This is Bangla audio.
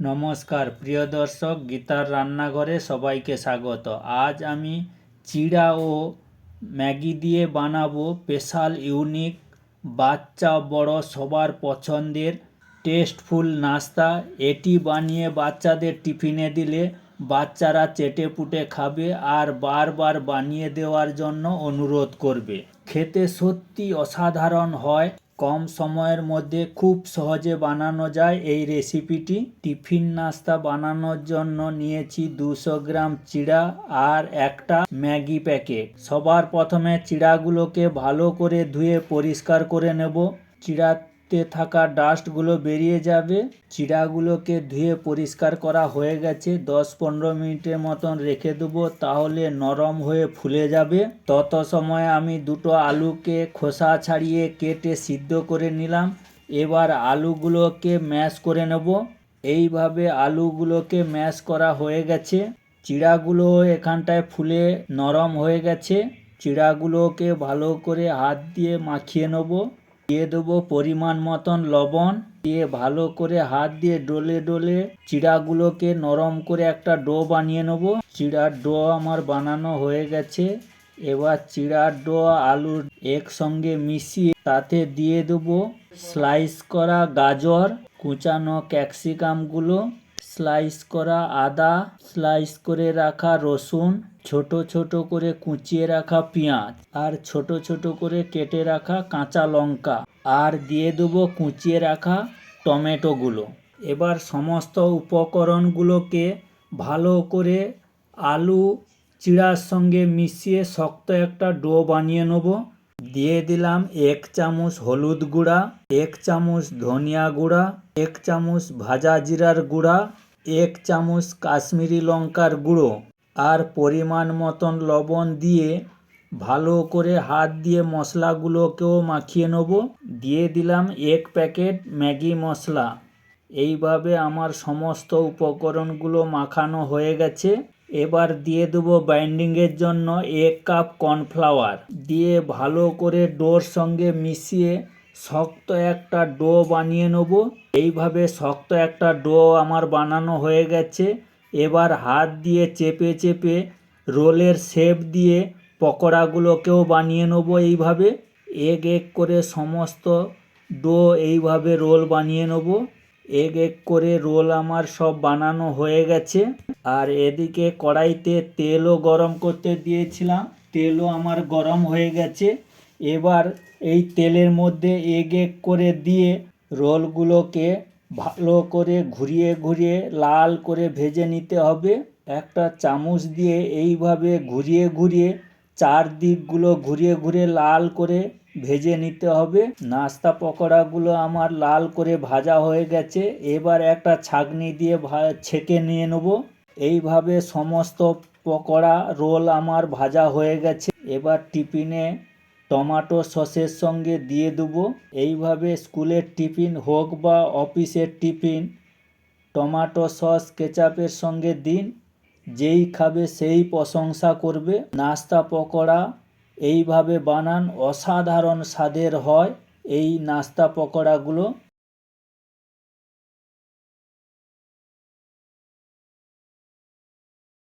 নমস্কার প্রিয় দর্শক, গীতার রান্নাঘরে সবাইকে স্বাগত। আজ আমি চিড়া ও ম্যাগি দিয়ে বানাবো স্পেশাল ইউনিক বাচ্চা বড় সবার পছন্দের টেস্টফুল নাস্তা। এটি বানিয়ে বাচ্চাদের টিফিনে দিলে বাচ্চারা চেটেপুটে খাবে আর বারবার বানিয়ে দেওয়ার জন্য অনুরোধ করবে। খেতে সত্যি অসাধারণ হয়, কম সময়ের মধ্যে খুব সহজে বানানো যায় এই রেসিপিটি। টিফিন নাস্তা বানানোর জন্য নিয়েছি 200 গ্রাম চিড়া আর একটা ম্যাগি প্যাকেট। সবার প্রথমে চিড়াগুলোকে ভালো করে ধুয়ে পরিষ্কার করে নেব। চিড়াতে থাকা ডাস্টগুলো বেরিয়ে যাবে। চিড়াগুলোকে ধুয়ে পরিষ্কার করা হয়ে গেছে। 10-15 মিনিটের মতন রেখে দেবো, তাহলে নরম হয়ে ফুলে যাবে। তত সময় আমি দুটো আলুকে খোসা ছাড়িয়ে কেটে সিদ্ধ করে নিলাম। এবার আলুগুলোকে ম্যাশ করে নেব। এইভাবে আলুগুলোকে ম্যাশ করা হয়ে গেছে। চিড়াগুলো এখানটায় ফুলে নরম হয়ে গেছে। চিড়াগুলোকে ভালো করে হাত দিয়ে মাখিয়ে নেব। দিয়ে দেবো পরিমাণ মতন লবণ, দিয়ে ভালো করে হাত দিয়ে ডলে ডলে চিড়াগুলোকে নরম করে একটা ডো বানিয়ে নেব। চিড়ার ডো আমার বানানো হয়ে গেছে। এবার চিড়ার ডো আলুর একসঙ্গে মিশিয়ে তাতে দিয়ে দেবো স্লাইস করা গাজর, কুচানো ক্যাপসিকামগুলো, স্লাইস করা আদা, স্লাইস করে রাখা রসুন, ছোট ছোট করে কুচিয়ে রাখা পেঁয়াজ আর ছোট ছোট করে কেটে রাখা কাঁচা লঙ্কা, আর দিয়ে দেবো কুচিয়ে রাখা টমেটোগুলো। এবার সমস্ত উপকরণগুলোকে ভালো করে আলু চিড়ার সঙ্গে মিশিয়ে শক্ত একটা ডো বানিয়ে নেব। দিয়ে দিলাম 1 চামচ হলুদ গুঁড়া, 1 চামচ ধনিয়া গুঁড়া, 1 চামচ ভাজা জিরার গুঁড়া, 1 চামচ কাশ্মীরি লঙ্কার গুঁড়ো আর পরিমাণ মতন লবণ দিয়ে ভালো করে হাত দিয়ে মশলাগুলোকেও মাখিয়ে নেব। দিয়ে দিলাম 1 প্যাকেট ম্যাগি মশলা। এইভাবে আমার সমস্ত উপকরণগুলো মাখানো হয়ে গেছে। এবার দিয়ে দেবো বাইন্ডিংয়ের জন্য 1 কাপ কর্নফ্লাওয়ার। দিয়ে ভালো করে ডোর সঙ্গে মিশিয়ে শক্ত একটা ডো বানিয়ে নেব। এইভাবে শক্ত একটা ডো আমার বানানো হয়ে গেছে। এবার হাত দিয়ে চেপে চেপে রোলের শেপ দিয়ে পকোড়াগুলোকেও বানিয়ে নেব। এইভাবে এক এক করে সমস্ত ডো এইভাবে রোল বানিয়ে নেব। এক এক করে রোল আমার সব বানানো হয়ে গেছে। আর এদিকে কড়াইতে তেলও গরম করতে দিয়েছিলাম, তেলও আমার গরম হয়ে গেছে। এবার এই তেলের মধ্যে এক এক করে দিয়ে রোলগুলোকে ভালো করে ঘুরিয়ে ঘুরিয়ে লাল করে ভেজে নিতে হবে। একটা চামচ দিয়ে এইভাবে ঘুরিয়ে ঘুরিয়ে চারদিকগুলো ঘুরিয়ে ঘুরিয়ে লাল করে ভেজে নিতে হবে। নাস্তা পকোড়াগুলো আমার লাল করে ভাজা হয়ে গেছে। এবার একটা ছাঁকনি দিয়ে ছেঁকে নিয়ে নেব। এইভাবে সমস্ত পকোড়া রোল আমার ভাজা হয়ে গেছে। এবার টিফিনে টমেটো সসের সঙ্গে দিয়ে দেবো। এইভাবে স্কুলের টিফিন হোক বা অফিসের টিফিন টমেটো সস কেচাপের সঙ্গে দিন, যেই খাবে সেই প্রশংসা করবে। নাস্তা পকোড়া এইভাবে বানান, অসাধারণ স্বাদের হয় এই নাস্তা পকোড়াগুলো।